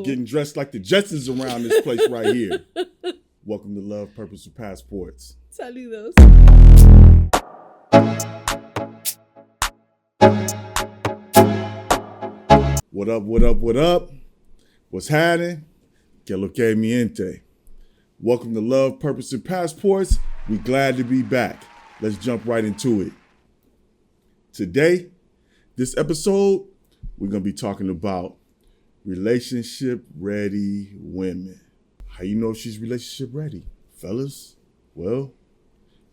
Getting dressed like the Jetsons around this place right here. Welcome to Love, Purpose, and Passports. Saludos. What up, what up, what up? What's happening? Que lo que miente. Welcome to Love, Purpose, and Passports. We glad to be back. Let's jump right into it. Today, this episode, we're going to be talking about relationship-ready women. How you know if she's relationship-ready? Fellas, well,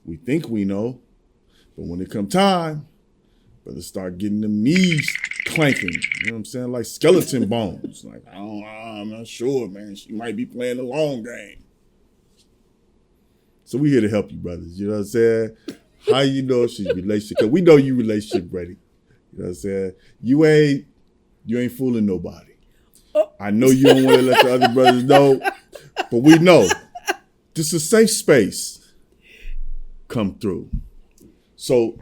we think we know, but when it come time, better start getting them knees clanking. You know what I'm saying? Like skeleton bones. Like, I'm not sure, man. She might be playing the long game. So we here to help you, brothers. You know what I'm saying? How you know if she's relationship? Because we know you relationship ready. You know what I'm saying? You ain't fooling nobody. I know you don't want to let the other brothers know, but we know this is a safe space. Come through. So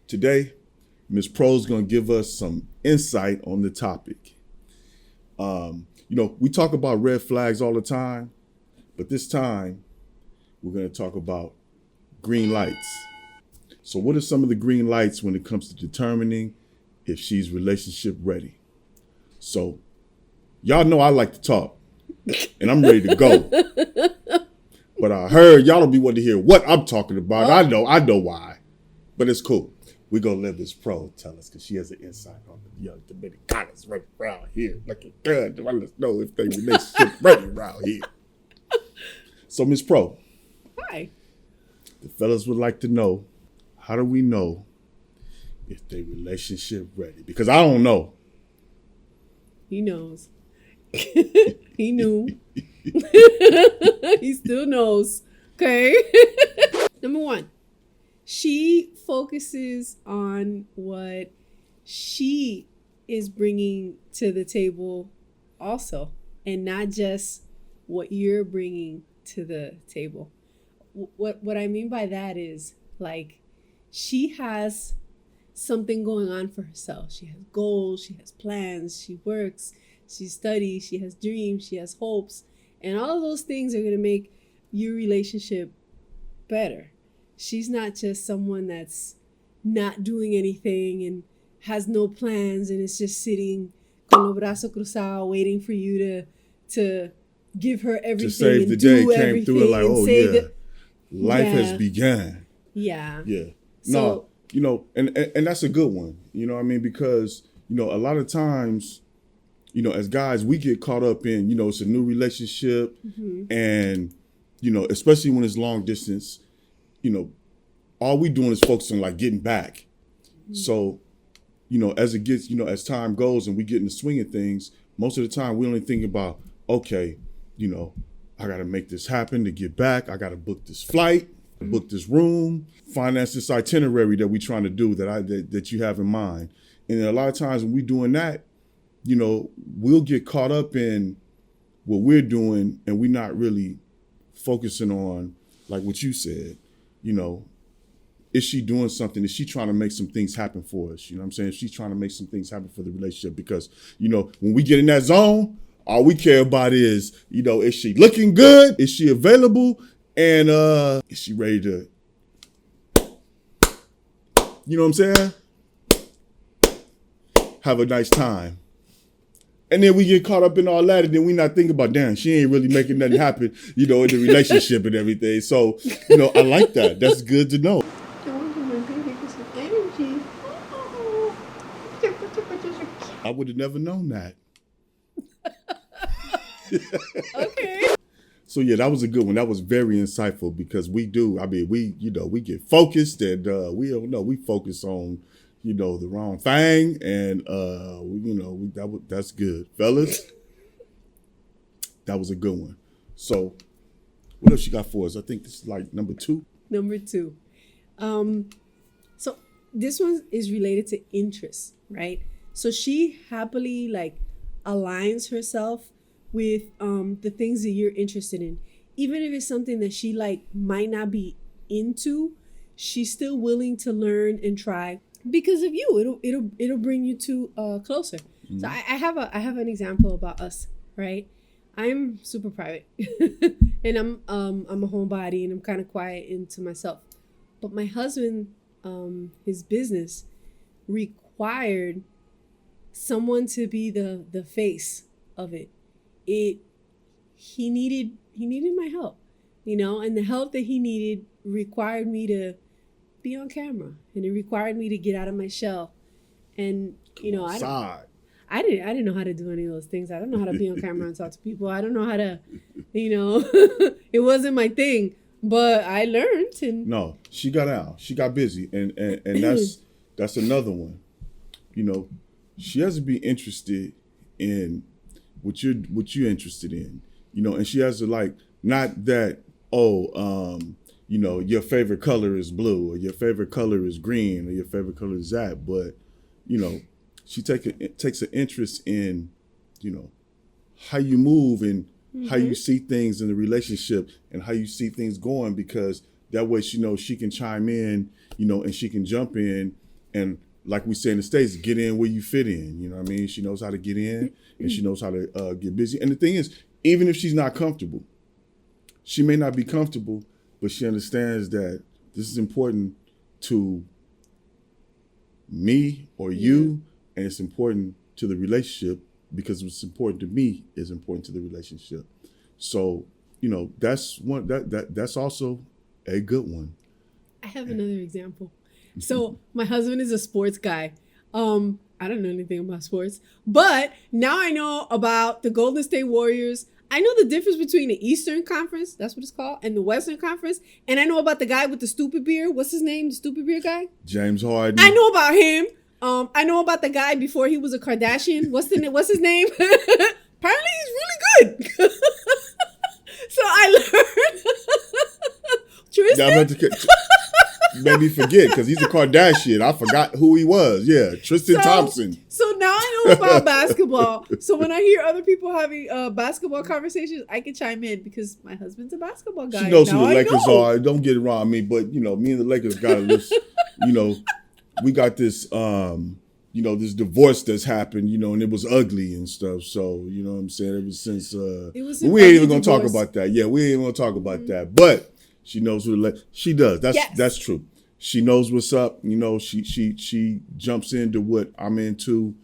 today, Ms. Pro's going to give us some insight on the topic. We talk about red flags all the time, but this time we're going to talk about green lights. So what are some of the green lights when it comes to determining if she's relationship ready? So y'all know I like to talk and I'm ready to go. But I heard y'all don't be wanting to hear what I'm talking about. I know why, but it's cool. We're going to let Ms. Pro tell us because she has an insight on the young Dominicanas right around here. Looking good. Let us know if they relationship ready around here. So, Ms. Pro. Hi. The fellas would like to know, how do we know if they relationship ready? Because I don't know. He knows. He knew. He still knows. Okay. Number one, she focuses on what she is bringing to the table also, and not just what you're bringing to the table. What I mean by that is, like, she has something going on for herself. She has goals, she has plans, she works, she studies, she has dreams, she has hopes, and all of those things are going to make your relationship better. She's not just someone that's not doing anything and has no plans and is just sitting con los brazos cruzados waiting for you to give her everything to save and the do day. everything. Came through it like, oh yeah, life Yeah. has begun. Yeah. Yeah. So, no, and that's a good one. You know what I mean? Because, a lot of times, as guys, we get caught up in, it's a new relationship and, especially when it's long distance, all we doing is focusing like getting back. So, as it gets, as time goes and we get in the swing of things, most of the time we only think about, okay, I got to make this happen to get back. I got to book this flight, book this room, finance this itinerary that we're trying to do that you have in mind. And a lot of times when we're doing that, we'll get caught up in what we're doing and we're not really focusing on, like what you said, is she doing something? Is she trying to make some things happen for us? You know what I'm saying? If she's trying to make some things happen for the relationship, because, when we get in that zone, all we care about is, is she looking good? Is she available? And is she ready to, you know what I'm saying? Have a nice time. And then we get caught up in all that, and then we not thinking about, damn, she ain't really making nothing happen, in the relationship and everything. So, I like that. That's good to know. I would have never known that. okay. So yeah, that was a good one. That was very insightful because we get focused and we don't know. We focus on, the wrong thing, and that's good, fellas. That was a good one. So, what else you got for us? I think this is like number two. Number two. So this one is related to interests, right? So she happily aligns herself with the things that you're interested in. Even if it's something that she might not be into, she's still willing to learn and try because of you. It'll bring you two closer. Mm-hmm. So I have an example about us, right? I'm super private, and I'm a homebody, and I'm kind of quiet into myself. But my husband, his business required someone to be the face of it. He needed my help, and the help that he needed required me to be on camera, and it required me to get out of my shell. And I didn't know how to do any of those things. I don't know how to be on camera and talk to people. I don't know how to, it wasn't my thing, but I learned. And no, she got out. She got busy, and that's another one. She has to be interested in what you're interested in. And she has to like, not that, your favorite color is blue, or your favorite color is green, or your favorite color is that, but she takes an interest in, how you move and how you see things in the relationship and how you see things going, because that way she knows she can chime in, and she can jump in and, like we say in the States, get in where you fit in. You know what I mean? She knows how to get in and she knows how to get busy. And the thing is, even if she's not comfortable, she may not be comfortable, but she understands that this is important to me or you, and it's important to the relationship, because what's important to me is important to the relationship. So, that's one that's also a good one. I have another example. So my husband is a sports guy. I don't know anything about sports, but now I know about the Golden State Warriors. I know the difference between the Eastern Conference, that's what it's called, and the Western Conference. And I know about the guy with the stupid beard. What's his name? The stupid beard guy? James Harden. I know about him. I know about the guy before he was a Kardashian. What's his name? Apparently he's really good. So I learned. Tristan? Maybe forget, because he's a Kardashian. I forgot who he was. Yeah, Tristan Thompson. So now I know about basketball. So when I hear other people having basketball conversations, I can chime in because my husband's a basketball guy. She knows who the Lakers are. Don't get it wrong. I mean, but me and the Lakers got this. We got this. This divorce that's happened. And it was ugly and stuff. So you know what I'm saying. Ever since we ain't even gonna talk about that. Yeah, we ain't even gonna talk about that. But she knows who she does. That's true. She knows what's up. She jumps into what I'm into.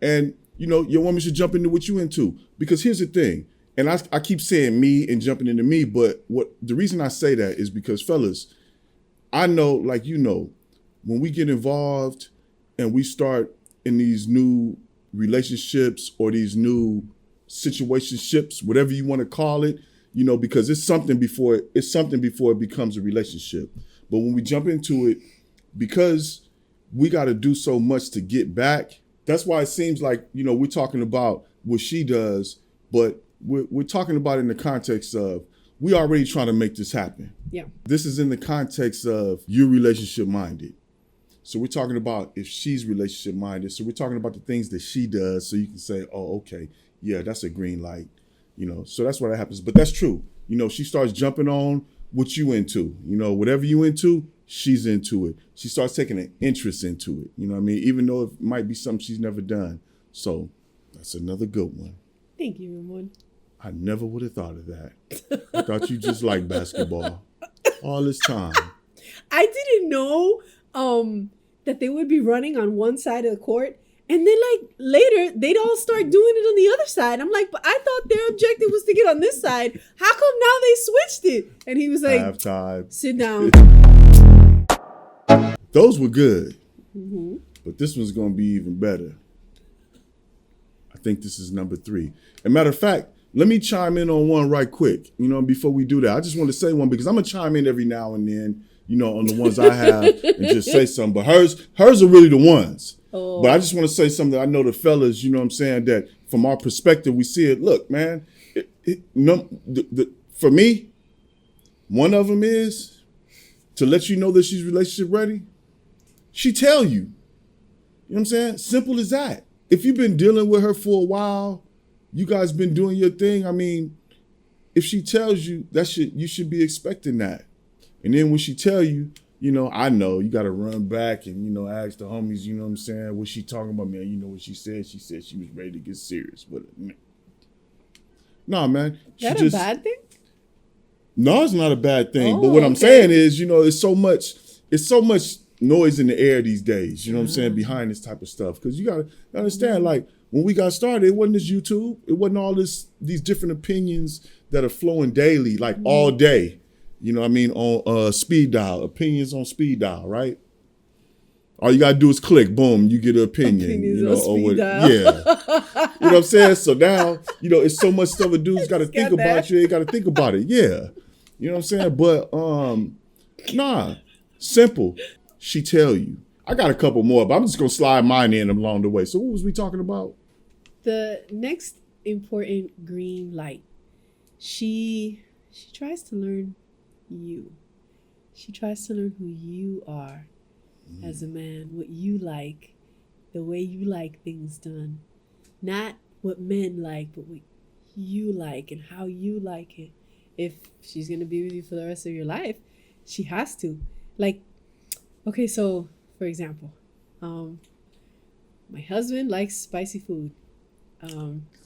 And your woman should jump into what you into. Because here's the thing, and I keep saying me and jumping into me, but the reason I say that is because, fellas, I know, like when we get involved and we start in these new relationships or these new situationships, whatever you want to call it, because it's something before it becomes a relationship. But when we jump into it, because we got to do so much to get back, that's why it seems like, we're talking about what she does, but we're talking about it in the context of we already trying to make this happen. Yeah. This is in the context of you relationship minded. So we're talking about if she's relationship minded. So we're talking about the things that she does. So you can say, oh, okay, yeah, that's a green light. So that's what happens. But that's true. She starts jumping on what you into. Whatever you into, she's into it. She starts taking an interest into it. You know what I mean? Even though it might be something she's never done. So that's another good one. Thank you, Ramon. I never would have thought of that. I thought you just liked basketball all this time. I didn't know that they would be running on one side of the court. And then, later, they'd all start doing it on the other side. I'm like, but I thought their objective was to get on this side. How come now they switched it? And he was like, halftime. Sit down. Those were good. Mm-hmm. But this one's going to be even better. I think this is number 3. As a matter of fact, let me chime in on one right quick, before we do that. I just want to say one because I'm going to chime in every now and then, on the ones I have and just say something. But hers are really the ones. Oh. But I just want to say something that I know the fellas, what I'm saying, that from our perspective, we see it. Look, man, for me, one of them is to let you know that she's relationship ready. She tell you. You know what I'm saying? Simple as that. If you've been dealing with her for a while, you guys been doing your thing. I mean, if she tells you, you should be expecting that. And then when she tell you, I know you got to run back and, ask the homies, what I'm saying? What she talking about, man? What she said? She said she was ready to get serious with it. Nah, man. Is that a bad thing? No, it's not a bad thing. Oh, but what I'm okay. saying is, it's so much noise in the air these days, you know what I'm saying, behind this type of stuff. Because you got to understand, like, when we got started, it wasn't this YouTube. It wasn't all these different opinions that are flowing daily, like all day. You know what I mean? On speed dial, opinions on speed dial, right? All you got to do is click, boom, you get an opinion. Opinions you know, on speed dial. Yeah. You know what I'm saying? So now, it's so much stuff a dude's got to think about that. you. They got to think about it. Yeah. You know what I'm saying? But, nah, simple. She tell you. I got a couple more, but I'm just going to slide mine in along the way. So what was we talking about? The next important green light. She tries to learn you. She tries to learn who you are as a man, what you like, the way you like things done. Not what men like, but what you like and how you like it. If she's going to be with you for the rest of your life, she has to. Like, okay, so for example, my husband likes spicy food.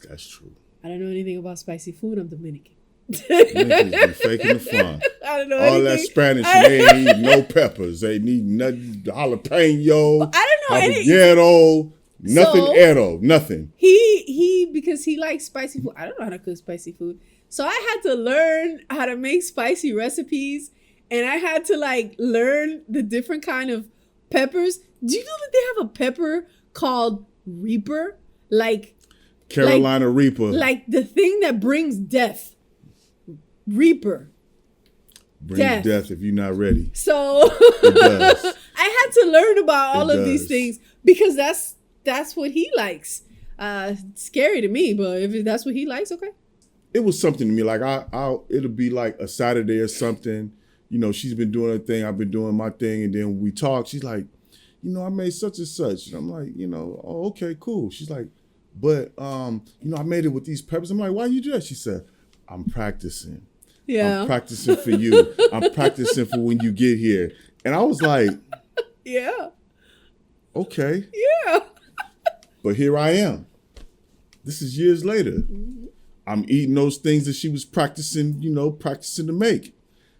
That's true. I don't know anything about spicy food. I'm Dominican. Niggas be faking the fun. I don't know All anything. that Spanish, and they ain't need no peppers. They need nothing, jalapeno, I don't know any. habanero, nothing So- ero, nothing. He because he likes spicy food. I don't know how to cook spicy food, so I had to learn how to make spicy recipes, and I had to like learn the different kind of peppers. Do you know that they have a pepper called Reaper? Like Carolina Reaper. like the thing that brings death. Reaper. Bring death. death if you're not ready. So It does. I had to learn about all It of these does. things because that's what he likes. Scary to me, but if that's what he likes, okay. It was something to me. Like it'll be like a Saturday or something. She's been doing her thing, I've been doing my thing, and then we talk. She's like, I made such and such. And I'm like, oh, okay, cool. She's like, but I made it with these peppers. I'm like, why you do that? She said, I'm practicing. Yeah. I'm practicing for you. I'm practicing for when you get here. And I was like, Yeah. okay. Yeah. But here I am. This is years later. I'm eating those things that she was practicing to make.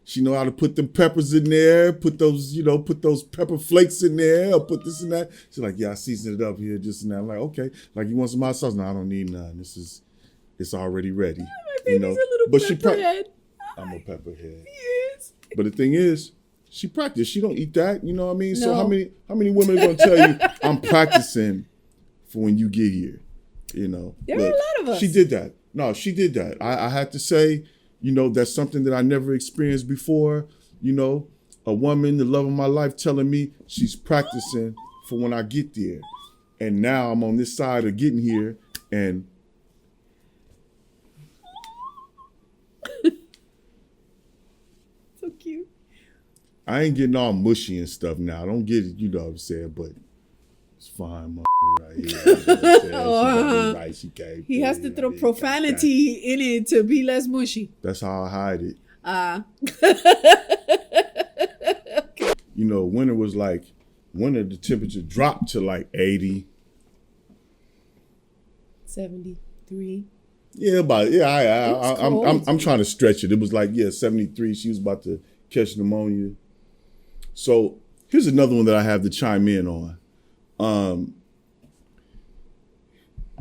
She know how to put them peppers in there, put those pepper flakes in there, or put this and that. She's like, yeah, I seasoned it up here, just and that. I'm like, okay. Like, you want some hot sauce? No, I don't need none. It's already ready. My baby's a little pepperhead. I'm a pepperhead. Yes. But the thing is, she practiced. She don't eat that. You know what I mean? So No. how many women are gonna tell you I'm practicing for when you get here? There are a lot of us. She did that. No, she did that. I had to say, that's something that I never experienced before. A woman, the love of my life, telling me she's practicing for when I get there. And now I'm on this side of getting here, and So cute. I ain't getting all mushy and stuff now. I don't get it, you know what I'm saying, but it's fine, right here. You know what I'm saying? She got me right. She came He through, has to throw I mean, profanity in it to be less mushy. That's how I hide it. Winter the temperature dropped to like 80. 73. Yeah, was cold. I'm trying to stretch it. It was like 73. She was about to catch pneumonia. So here's another one that I have to chime in on.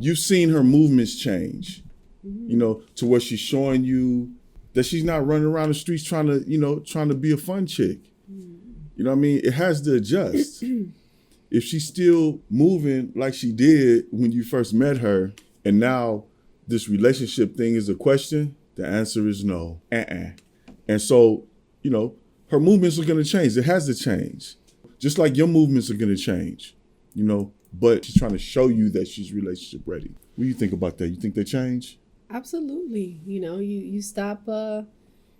You've seen her movements change, to where she's showing you that she's not running around the streets trying to be a fun chick. You know what I mean? It has to adjust. If she's still moving like she did when you first met her, and now this relationship thing is a question, the answer is no. And so, her movements are going to change. It has to change. Just like your movements are going to change, but she's trying to show you that she's relationship ready. What do you think about that? You think they change? Absolutely. You stop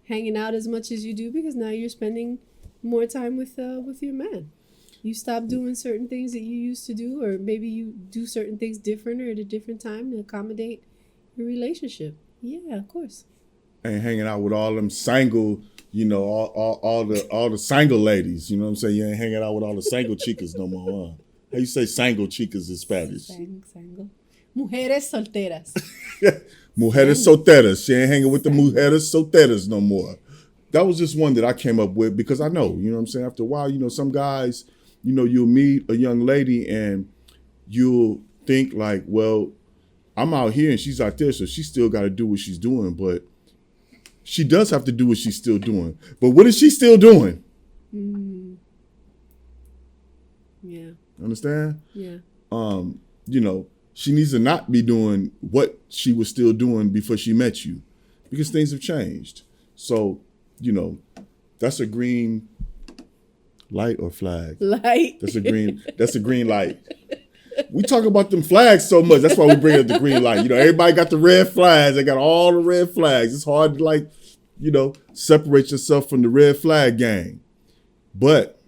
hanging out as much as you do because now you're spending more time with your man. You stop doing certain things that you used to do, or maybe you do certain things different or at a different time to accommodate your relationship. Yeah, of course. Ain't hanging out with all them single, all the single ladies. You know what I'm saying? You ain't hanging out with all the single chicas no more, huh? How you say single chicas in Spanish? Sangle. Mujeres solteras. Mujeres solteras. She ain't hanging with the mujeres solteras no more. That was just one that I came up with because I know, you know what I'm saying? After a while, you know, some guys, you know, you'll meet a young lady and you'll think like, well, I'm out here and she's out there, so she still got to do what she's doing. But she does have to do what she's still doing. But what is she still doing? Yeah. Understand? Yeah. You know, she needs to not be doing what she was still doing before she met you because things have changed. So, you know, that's a green light or flag. Light. That's a green light. We talk about them flags so much. That's why we bring up the green light. You know, everybody got the red flags. They got all the red flags. It's hard to, like, you know, separate yourself from the red flag gang. But,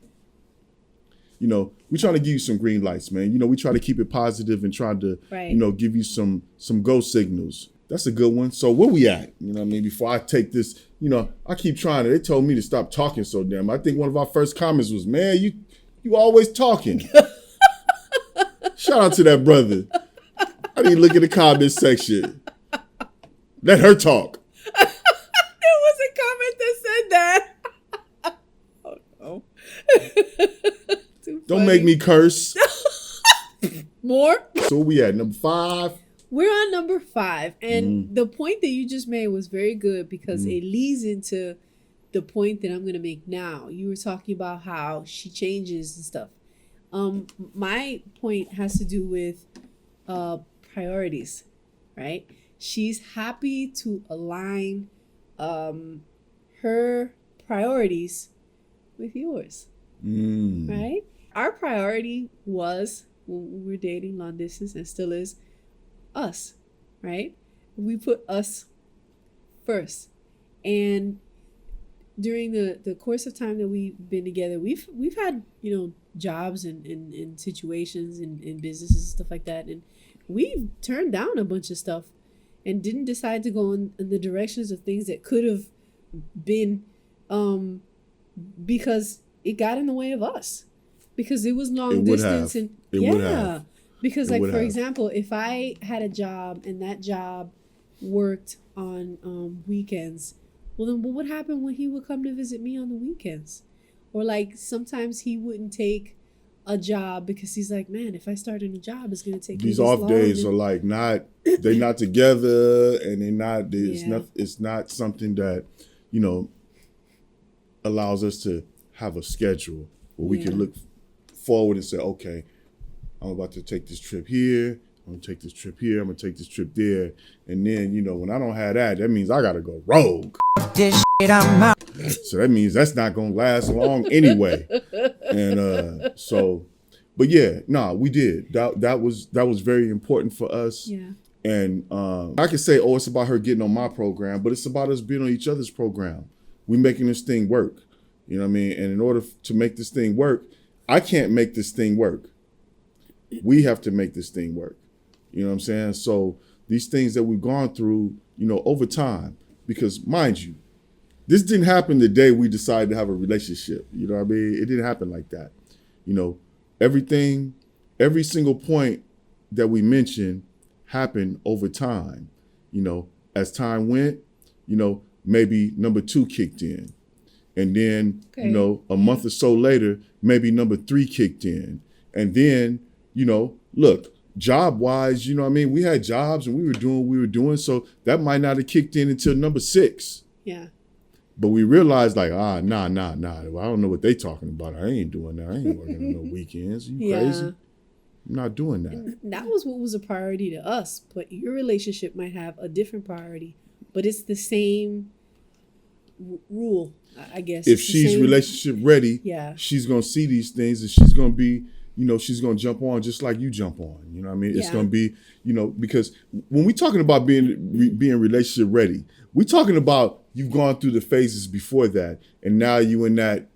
you know, we trying to give you some green lights, man. You know, we try to keep it positive and try to, you know, give you some go signals. That's a good one. So where we at? You know what I mean? Before I take this, you know, I keep trying to. They told me to stop talking so damn. I think one of our first comments was, man, you always talking. Shout out to that brother. I didn't look at the comment section. Let her talk. There was a comment that said that. Oh no. Don't make me curse. More? So where we at? Number 5? We're on number 5. And the point that you just made was very good because it leads into the point that I'm going to make now. You were talking about how she changes and stuff. My point has to do with priorities, right? She's happy to align her priorities with yours, right? Our priority was, when we were dating long distance and still is, us, right? We put us first. And during the course of time that we've been together, we've had, you know, jobs and situations and businesses and stuff like that. And we've turned down a bunch of stuff and didn't decide to go in the directions of things that could have been because it got in the way of us. Because it was long distance and because like for example, if I had a job and that job worked on weekends, well then what would happen when he would come to visit me on the weekends? Or like sometimes he wouldn't take a job because he's like, man, if I start a new job, it's gonna take these off days are like they're not together and it's not something that, you know, allows us to have a schedule where we can look forward and say, okay, I'm about to take this trip here, I'm gonna take this trip here, I'm gonna take this trip there. And then, you know, when I don't have that means I gotta go rogue. This shit, I'm out. So that means that's not gonna last long anyway. And so, but yeah, we did. That was very important for us. Yeah. And I could say, oh, it's about her getting on my program, but it's about us being on each other's program. We making this thing work. You know what I mean? And in order to make this thing work, I can't make this thing work. We have to make this thing work. You know what I'm saying? So these things that we've gone through, you know, over time, because mind you, this didn't happen the day we decided to have a relationship. You know what I mean? It didn't happen like that. You know, every single point that we mentioned happened over time. You know, as time went, you know, maybe number 2 kicked in. And then, you know, a month or so later, maybe number 3 kicked in. And then, you know, look, job-wise, you know what I mean? We had jobs and we were doing what we were doing. So that might not have kicked in until number 6. Yeah. But we realized like, nah. Well, I don't know what they talking about. I ain't doing that. I ain't working on no weekends. You crazy? I'm not doing that. And that was what was a priority to us. But your relationship might have a different priority. But it's the same rule, I guess. If she's relationship ready, she's going to see these things and she's going to be, you know, she's going to jump on just like you jump on. You know what I mean? It's going to be, you know, because when we talking about being relationship ready, we talking about you've gone through the phases before that. And now you in that,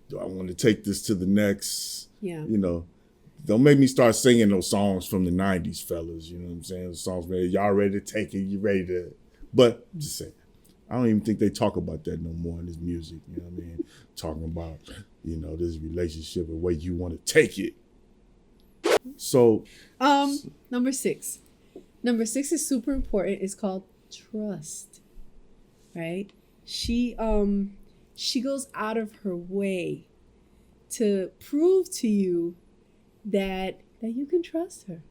do I want to take this to the next, you know, don't make me start singing those songs from the 90s, fellas. You know what I'm saying? Those songs where y'all ready to take it, you ready to, but just saying. I don't even think they talk about that no more in this music. You know what I mean? Talking about, you know, this relationship and where you want to take it. So Number 6. Number 6 is super important. It's called trust. Right? She goes out of her way to prove to you that you can trust her.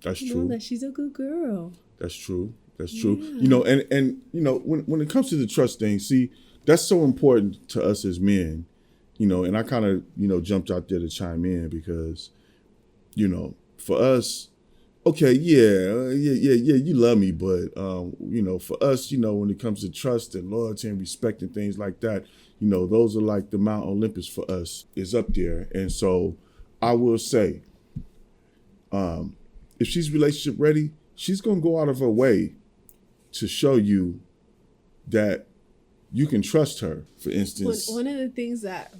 that's You true. know, that she's a good girl. That's true. That's true. Yeah. You know, and you know, when it comes to the trust thing, see, that's so important to us as men, you know, and I kind of, you know, jumped out there to chime in because, you know, for us, okay, yeah, you love me, but you know, for us, you know, when it comes to trust and loyalty and respect and things like that, you know, those are like the Mount Olympus for us is up there. And so I will say, if she's relationship ready, she's gonna go out of her way to show you that you can trust her. For instance, One of the things that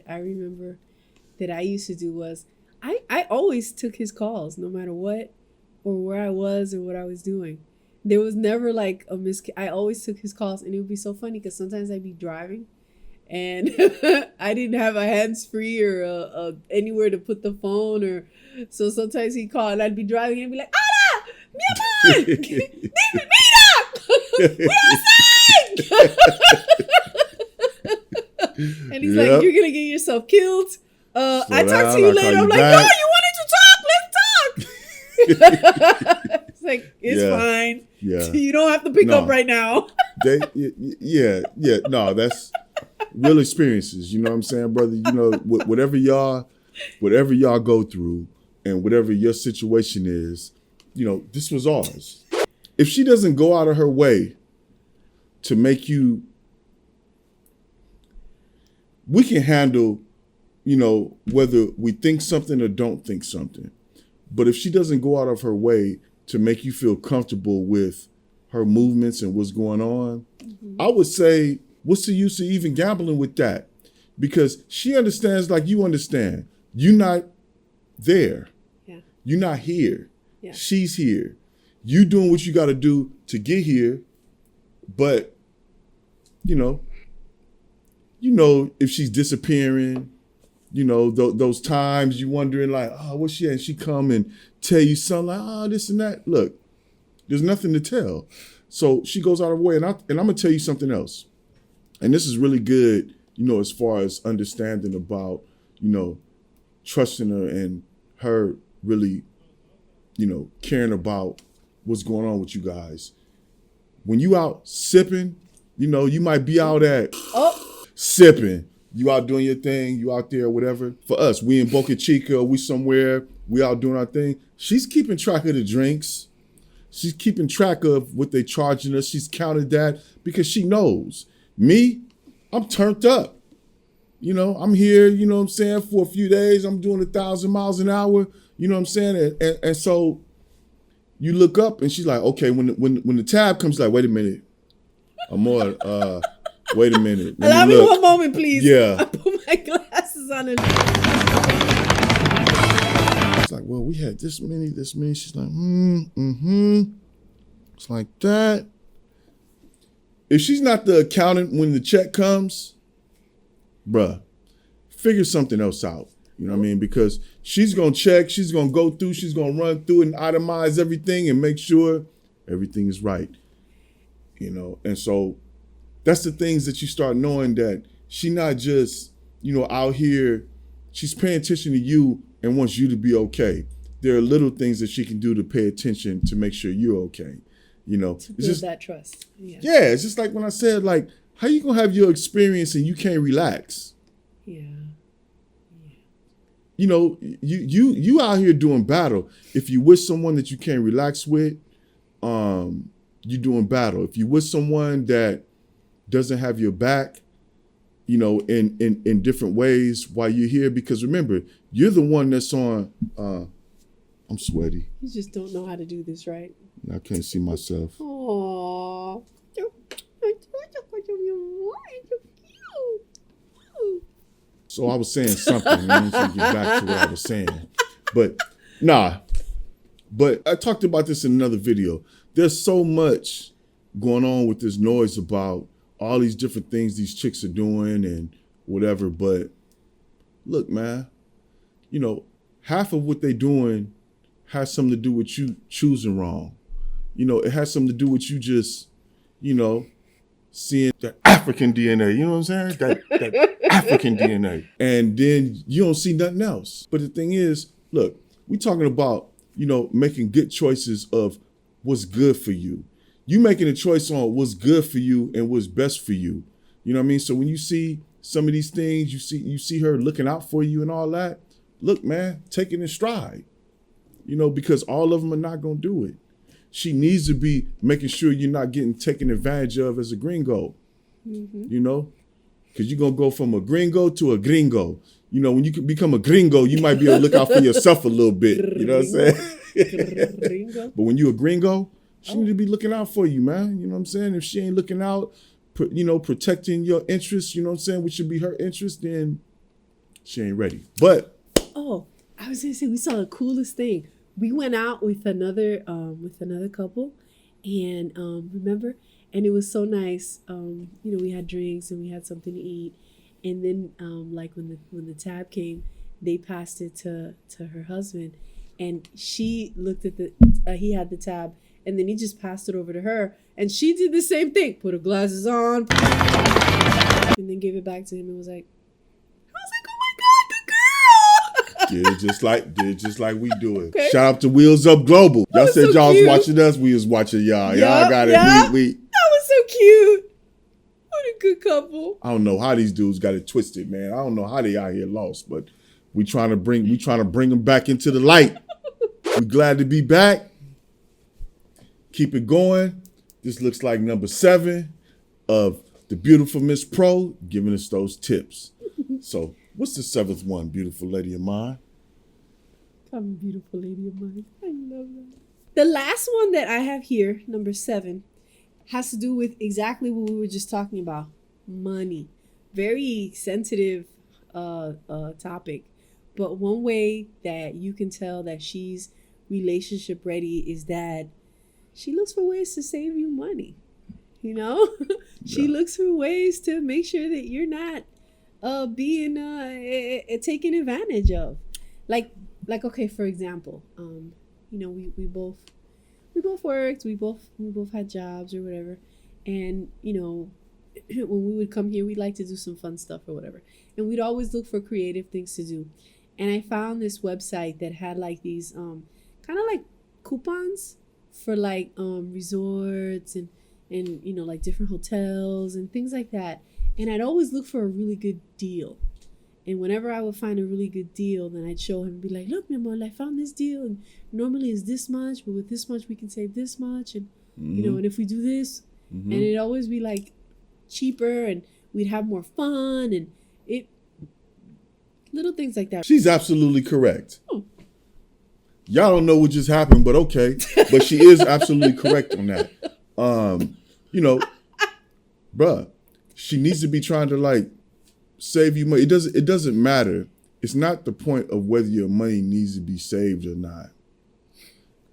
I remember that I used to do was I always took his calls no matter what or where I was or what I was doing. There was never like I always took his calls, and it would be so funny because sometimes I'd be driving and I didn't have a hands-free or anywhere to put the phone, or so sometimes he'd call and I'd be driving and I'd be like, Ana, mi amor, mira, we're outside. And he's like, you're gonna get yourself killed. I talk to you later. I'm like, no, you wanted to talk. Let's talk. It's like, it's fine. Yeah. You don't have to pick up right now. No, that's real experiences. You know what I'm saying, brother? You know, whatever y'all go through and whatever your situation is, you know, this was ours. If she doesn't go out of her way to make you, we can handle, you know, whether we think something or don't think something. But if she doesn't go out of her way to make you feel comfortable with her movements and what's going on, I would say, what's the use of even gambling with that? Because she understands like you understand. You're not there. Yeah. You're not here. Yeah. She's here. You doing what you got to do to get here. But, you know, if she's disappearing, you know, those times you wondering like, oh, what's she at? And she come and tell you something like, oh, this and that. Look, there's nothing to tell. So she goes out of her way. And I'm going to tell you something else. And this is really good, you know, as far as understanding about, you know, trusting her and her really, you know, caring about what's going on with you guys. When you out sipping, you know, you might be out at sipping. You out doing your thing, you out there, whatever. For us, we in Boca Chica, we somewhere, we out doing our thing. She's keeping track of the drinks. She's keeping track of what they charging us. She's counted that because she knows. Me, I'm turned up. You know, I'm here, you know what I'm saying, for a few days. I'm doing 1,000 miles an hour, you know what I'm saying? And so you look up and she's like, okay, when the tab comes, like, wait a minute. Amor, wait a minute. Allow me one moment, please. Yeah. I put my glasses on and it's like, well, we had this many. She's like, It's like that. If she's not the accountant when the check comes, bruh, figure something else out. You know what I mean? Because she's going to check, she's going to go through, she's going to run through and itemize everything and make sure everything is right. You know, and so that's the things that you start knowing that she not just, you know, out here, she's paying attention to you and wants you to be okay. There are little things that she can do to pay attention to make sure you're okay. You know, to build that trust. Yeah, it's just like when I said, like, how you gonna have your experience and you can't relax? Yeah. You know, you out here doing battle. If you with someone that you can't relax with, you're doing battle. If you with someone that doesn't have your back, you know, in different ways while you're here, because remember, you're the one that's on. I'm sweaty. You just don't know how to do this, right? I can't see myself. Aww. So I was saying something. I need to get back to what I was saying. But I talked about this in another video. There's so much going on with this noise about all these different things these chicks are doing and whatever. But look, man, you know, half of what they doing has something to do with you choosing wrong. You know, it has something to do with you just, you know, seeing that African DNA, you know what I'm saying? That African DNA. And then you don't see nothing else. But the thing is, look, we talking about, you know, making good choices of what's good for you. You making a choice on what's good for you and what's best for you. You know what I mean? So when you see some of these things, you see her looking out for you and all that, look, man, take it in stride. You know, because all of them are not going to do it. She needs to be making sure you're not getting taken advantage of as a gringo, you know, because you're going to go from a gringo to a gringo. You know, when you can become a gringo, you might be able to look out for yourself a little bit. You know what I'm saying? But when you're a gringo, she need to be looking out for you, man. You know what I'm saying? If she ain't looking out, you know, protecting your interests, you know what I'm saying, which should be her interest, then she ain't ready. But oh, I was gonna say, we saw the coolest thing. We went out with another couple, and remember, and it was so nice. You know, we had drinks and we had something to eat, and then like when the tab came, they passed it to her husband, and she looked at he had the tab, and then he just passed it over to her, and she did the same thing, put her glasses on, and then gave it back to him and was like, Did it just like we do it. Okay. Shout out to Wheels Up Global. Y'all said so y'all was watching us. We was watching y'all. Y'all got it. That was so cute. What a good couple. I don't know how these dudes got it twisted, man. I don't know how they out here lost, but we trying to bring them back into the light. We glad to be back. Keep it going. This looks like number 7 of the beautiful Miss Pro giving us those tips. So what's the 7th one, beautiful lady of mine? Come, beautiful lady of mine. I love that. The last one that I have here, number 7, has to do with exactly what we were just talking about. Money. Very sensitive topic. But one way that you can tell that she's relationship ready is that she looks for ways to save you money. You know? She looks for ways to make sure that you're not being taken advantage of, like okay, for example, you know, we both worked, we both had jobs or whatever, and you know, when we would come here, we'd like to do some fun stuff or whatever, and we'd always look for creative things to do. And I found this website that had like these kind of like coupons for like resorts and you know, like different hotels and things like that. And I'd always look for a really good deal. And whenever I would find a really good deal, then I'd show him and be like, look, mi amor, I found this deal. And normally it's this much, but with this much, we can save this much. And, you know, and if we do this, and it'd always be like cheaper and we'd have more fun and little things like that. She's absolutely correct. Oh. Y'all don't know what just happened, but okay. But she is absolutely correct on that. You know, bruh. She needs to be trying to like save you money. It doesn't matter. It's not the point of whether your money needs to be saved or not.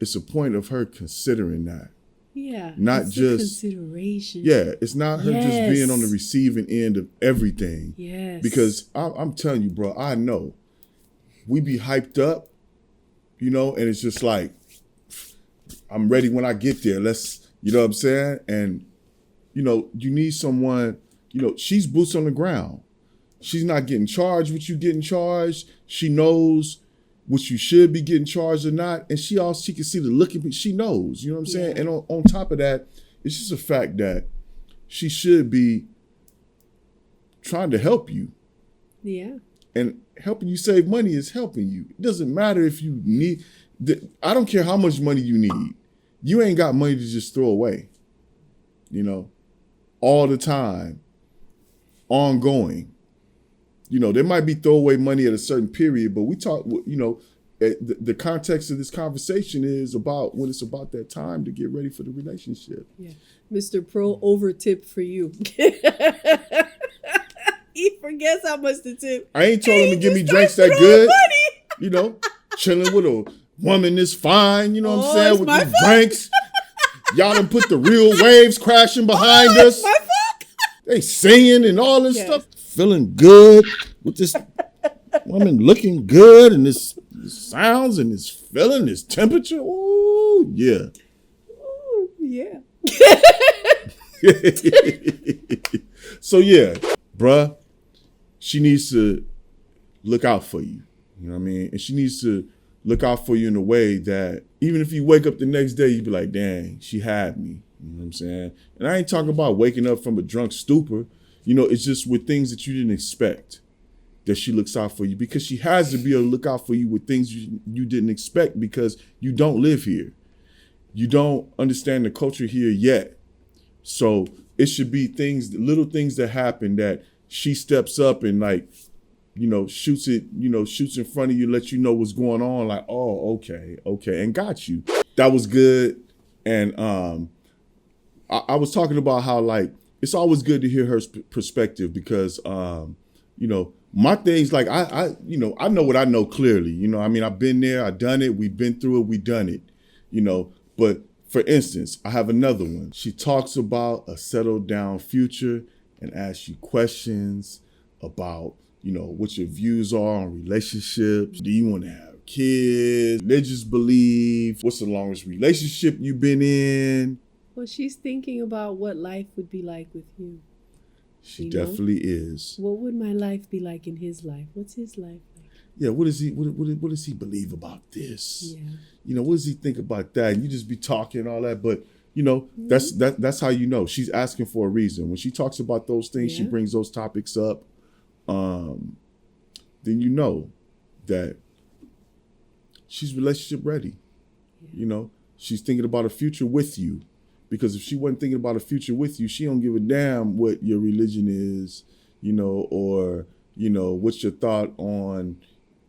It's a point of her considering that. Yeah. Not just consideration. Yeah. It's not her just being on the receiving end of everything. Yes. Because I'm telling you, bro, I know we be hyped up, you know, and it's just like, I'm ready when I get there. You know what I'm saying? And, you know, you need someone. You know, she's boots on the ground. She's not getting charged what you getting charged. She knows what you should be getting charged or not. And she can see the look at me. She knows, you know what I'm saying? And on top of that, it's just a fact that she should be trying to help you. Yeah. And helping you save money is helping you. It doesn't matter if you need, I don't care how much money you need. You ain't got money to just throw away, you know, all the time. Ongoing. You know, there might be throwaway money at a certain period, but we talk, you know, the context of this conversation is about when it's about that time to get ready for the relationship. Yeah. Mr. Pro over tip for you. He forgets how much to tip. I ain't told him to give me drinks that good. Money. You know, chilling with a woman this fine, you know what I'm saying, with these drinks. Y'all done put the real waves crashing behind us. They singing and all this stuff. Feeling good with this woman looking good and this sounds and this feeling, this temperature. Ooh, yeah. Ooh, yeah. So yeah, bruh, she needs to look out for you. You know what I mean? And she needs to look out for you in a way that even if you wake up the next day, you be like, dang, she had me. You know what I'm saying? And I ain't talking about waking up from a drunk stupor. You know, it's just with things that you didn't expect that she looks out for you, because she has to be able to look out for you with things you didn't expect, because you don't live here. You don't understand the culture here yet. So it should be things, little things that happen that she steps up and like, you know, shoots in front of you, let you know what's going on. Like, oh, okay, and got you. That was good. And I was talking about how like it's always good to hear her perspective, because you know, my things like I know what I know clearly. You know, I mean, I've been there, I've done it, we've been through it, we done it. You know, but for instance, I have another one. She talks about a settled down future and asks you questions about, you know, what your views are on relationships. Do you want to have kids? Religious belief? What's the longest relationship you've been in? Well, she's thinking about what life would be like with you. She definitely is. What would my life be like in his life? What's his life like? Yeah, what does he believe about this? Yeah. You know, what does he think about that? And you just be talking all that, but you know, that's how you know she's asking for a reason. When she talks about those things, she brings those topics up. Then you know that she's relationship ready. Yeah. You know, she's thinking about a future with you, because if she wasn't thinking about a future with you, she don't give a damn what your religion is, you know, or you know, what's your thought on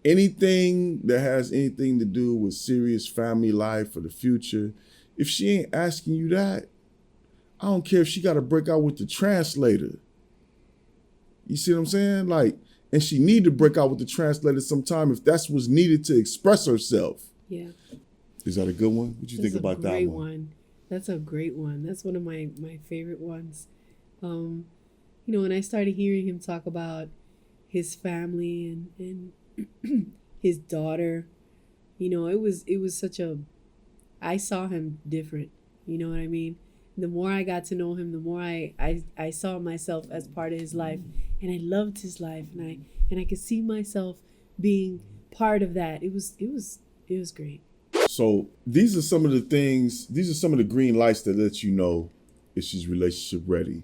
anything that has anything to do with serious family life or the future. If she ain't asking you that, I don't care if she got to break out with the translator. You see what I'm saying? Like, and she need to break out with the translator sometime if that's what's needed to express herself. Yeah. Is that a good one? What you think about that one? Great one. That's a great one. That's one of my favorite ones. You know, when I started hearing him talk about his family and his daughter, you know, it was such a, I saw him different. You know what I mean? The more I got to know him, the more I saw myself as part of his life, and I loved his life, and I could see myself being part of that. It was great. So these are some of the things, these are some of the green lights that let you know if she's relationship ready.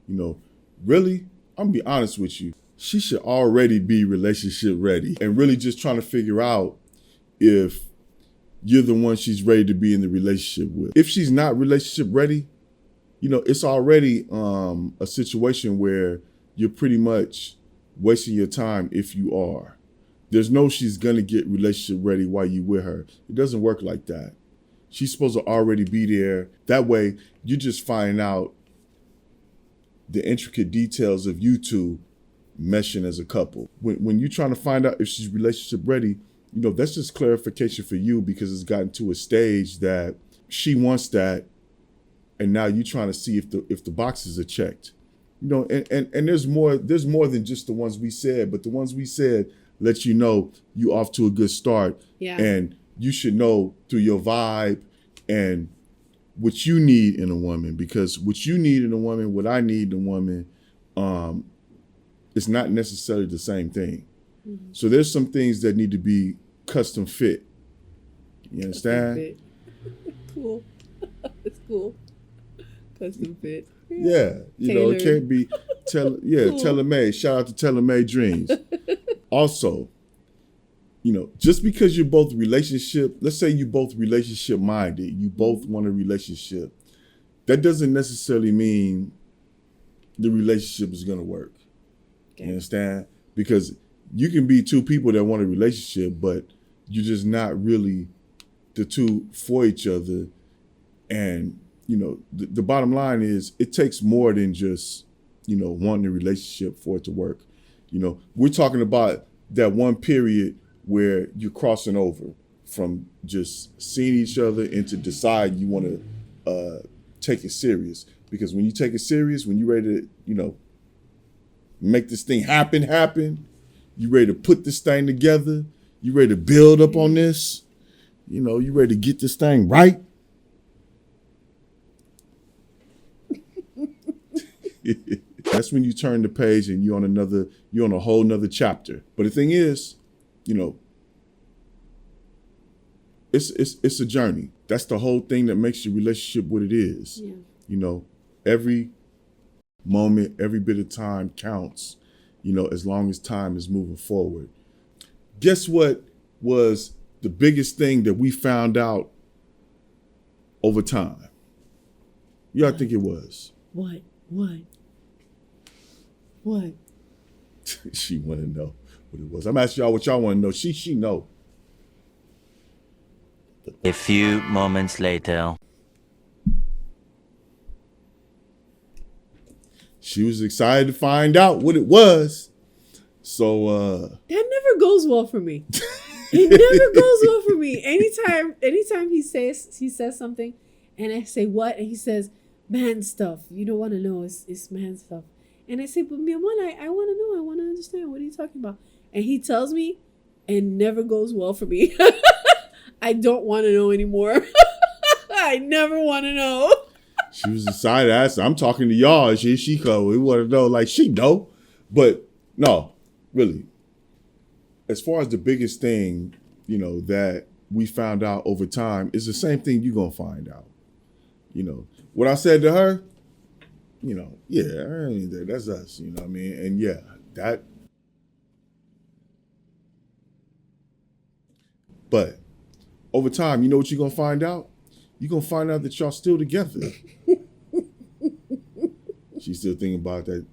You know, really, I'm gonna be honest with you. She should already be relationship ready, and really just trying to figure out if you're the one she's ready to be in the relationship with. If she's not relationship ready, you know, it's already a situation where you're pretty much wasting your time if you are. There's no she's gonna get relationship ready while you with her. It doesn't work like that. She's supposed to already be there. That way, you just find out the intricate details of you two meshing as a couple. When you're trying to find out if she's relationship ready, you know, that's just clarification for you, because it's gotten to a stage that she wants that, and now you're trying to see if the boxes are checked. You know, and there's more than just the ones we said, but the ones we said let you know you off to a good start. Yeah. And you should know through your vibe and what you need in a woman, because what you need in a woman, what I need in a woman, it's not necessarily the same thing. Mm-hmm. So there's some things that need to be custom fit. You understand? Fit. Cool. It's cool. Custom fit. Yeah. You know, it can't be cool. Tailor-made. Shout out to Tailor-Made Dreams. Also, you know, just because you're both let's say you both relationship minded, you both want a relationship, that doesn't necessarily mean the relationship is going to work. Okay. You understand? Because you can be two people that want a relationship, but you're just not really the two for each other. And, you know, the bottom line is it takes more than just, you know, wanting a relationship for it to work. You know, we're talking about that one period where you're crossing over from just seeing each other into decide you want to take it serious. Because when you take it serious, when you're ready to, you know, make this thing happen, you ready to put this thing together, You ready to build up on this? You know, you ready to get this thing right? That's when you turn the page and you're on a whole nother chapter. But the thing is, you know, it's a journey. That's the whole thing that makes your relationship what it is. Yeah. You know, every moment, every bit of time counts, you know, as long as time is moving forward. Guess what was the biggest thing that we found out over time? Yeah, I think it was. What? She want to know what it was. I'm asking y'all what y'all want to know. She know. A few moments later. She was excited to find out what it was. So that never goes well for me. It never goes well for me. Anytime he says something and I say what, and he says man stuff. You don't want to know, it's man stuff. And I say, but mi amor, I want to know, I want to understand. What are you talking about? And he tells me, and never goes well for me. I don't want to know anymore. I never want to know. She was excited. I said, I'm talking to y'all. She come. We want to know, like, she know. But no, really. As far as the biggest thing, you know, that we found out over time is the same thing you're going to find out. You know, what I said to her, you know, yeah, that's us, you know what I mean? And yeah, that. But over time, you know what you're going to find out? You're going to find out that y'all still together. She's still thinking about that,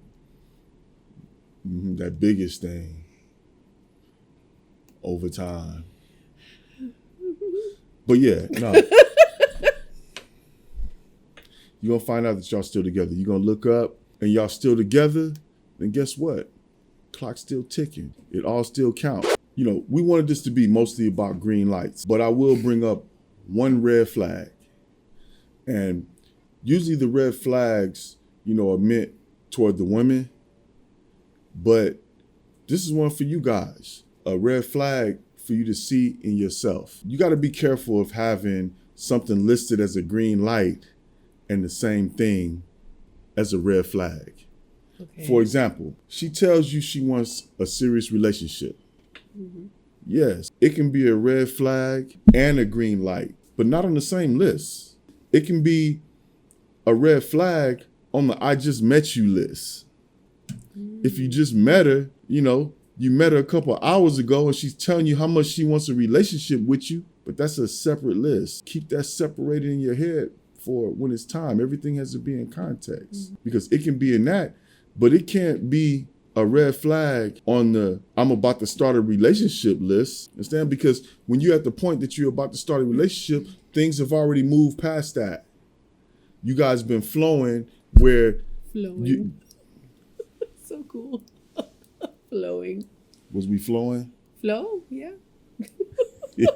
that biggest thing over time. But yeah, no. You're going to find out that y'all still together. You're going to look up and y'all still together, then guess what? Clock's still ticking. It all still counts. You know, we wanted this to be mostly about green lights, but I will bring up one red flag. And usually the red flags, you know, are meant toward the women, but this is one for you guys. A red flag for you to see in yourself. You got to be careful of having something listed as a green light and the same thing as a red flag. Okay. For example, she tells you she wants a serious relationship. Mm-hmm. Yes, it can be a red flag and a green light, but not on the same list. It can be a red flag on the I just met you list. Mm. If you just met her, you know, you met her a couple of hours ago and she's telling you how much she wants a relationship with you, but that's a separate list. Keep that separated in your head for when it's time. Everything has to be in context, because it can be in that, but it can't be a red flag on the I'm about to start a relationship list. Understand? Because when you're at the point that you're about to start a relationship, things have already moved past that. You guys been flowing where flowing. So cool. Flowing. Was we flowing? Flow, yeah.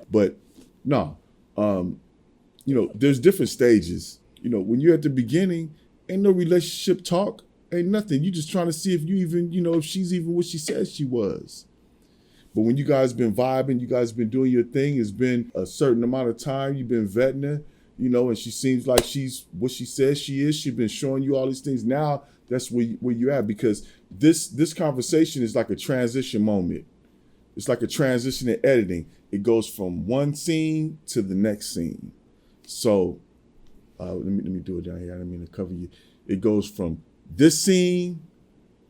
But no, you know, there's different stages. You know, when you're at the beginning, ain't no relationship talk, ain't nothing. You just trying to see if you even, you know, if she's even what she said she was. But when you guys been vibing, you guys been doing your thing, it's been a certain amount of time, you've been vetting her, you know, and she seems like she's what she says she is. She's been showing you all these things. Now that's where you're at, because this conversation is like a transition moment. It's like a transition in editing. It goes from one scene to the next scene. So let me do it down here. I didn't mean to cover you. It goes from this scene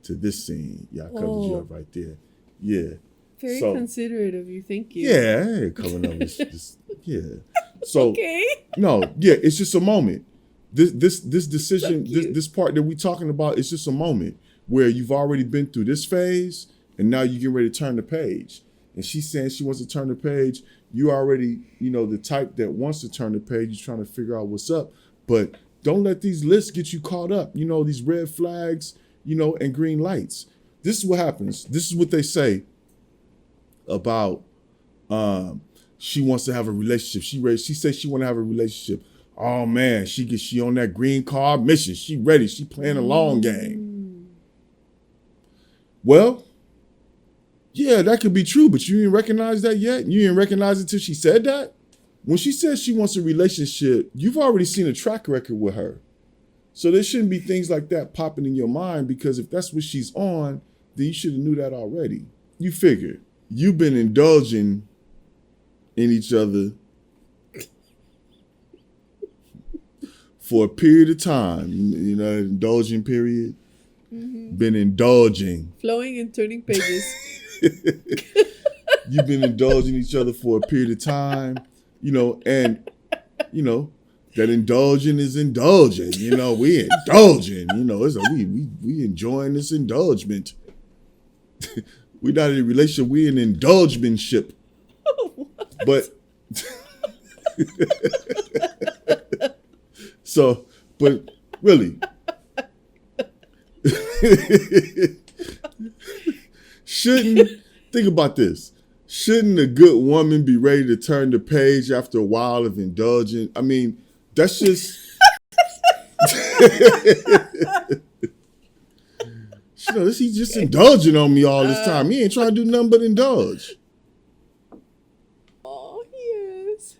to this scene. Yeah, I covered you up right there. Yeah. Very considerate of you. Thank you. Yeah, I ain't covering up this. Yeah. So okay. No, yeah, it's just a moment. This decision, this part that we're talking about, it's just a moment where you've already been through this phase and now you get ready to turn the page. And she's saying she wants to turn the page. You already, you know, the type that wants to turn the page, you're trying to figure out what's up. But don't let these lists get you caught up. You know, these red flags, you know, and green lights. This is what happens. This is what they say about she wants to have a relationship. She says she want to have a relationship. Oh man, she on that green card mission. She ready. She playing a long game. Well, Yeah, that could be true, but you didn't recognize that yet? You didn't recognize it till she said that? When she says she wants a relationship, you've already seen a track record with her. So there shouldn't be things like that popping in your mind, because if that's what she's on, then you should have knew that already. You figure you've been indulging in each other for a period of time, you know, indulging period. Been indulging. Flowing and turning pages. You've been indulging each other for a period of time, you know, and, you know, that indulging is indulging. You know, we indulging, you know, it's a, we enjoying this indulgement. We're not in a relationship, we're in an indulgementship. But so, but really, think about this. Shouldn't a good woman be ready to turn the page after a while of indulging? I mean, that's just, you know, he's just indulging on me all this time. He ain't trying to do nothing but indulge. Oh, yes.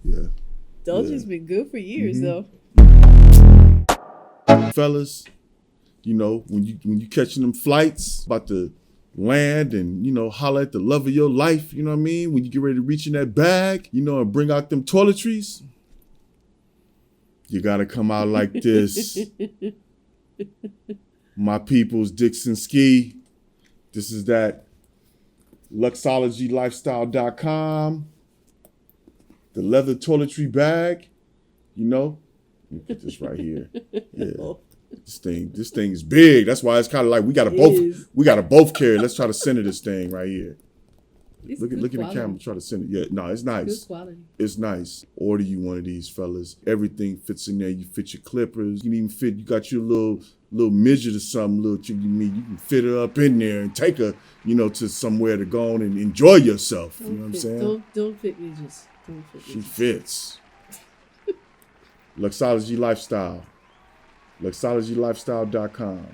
Yeah. Indulgence been good for years, though. Fellas, you know, when you catching them flights about to land and, you know, holler at the love of your life, you know what I mean? When you get ready to reach in that bag, you know, and bring out them toiletries, you gotta come out like this. My people's Dixon Ski. This is that LuxologyLifestyle.com. The leather toiletry bag, you know. Let me put this right here. Yeah. This thing is big. That's why it's kind of like we gotta both carry. Let's try to center this thing right here. Look at the camera. Try to center. Yeah, no, it's nice. Good quality. It's nice. Order you one of these, fellas. Everything fits in there. You fit your clippers. You can even fit. You got your little midget or something. You can fit her up in there and take her, you know, to somewhere to go on and enjoy yourself. You know what I'm saying? Don't fit midgets. Don't fit midgets. She fits. Luxology Lifestyle. LuxologyLifestyle.com.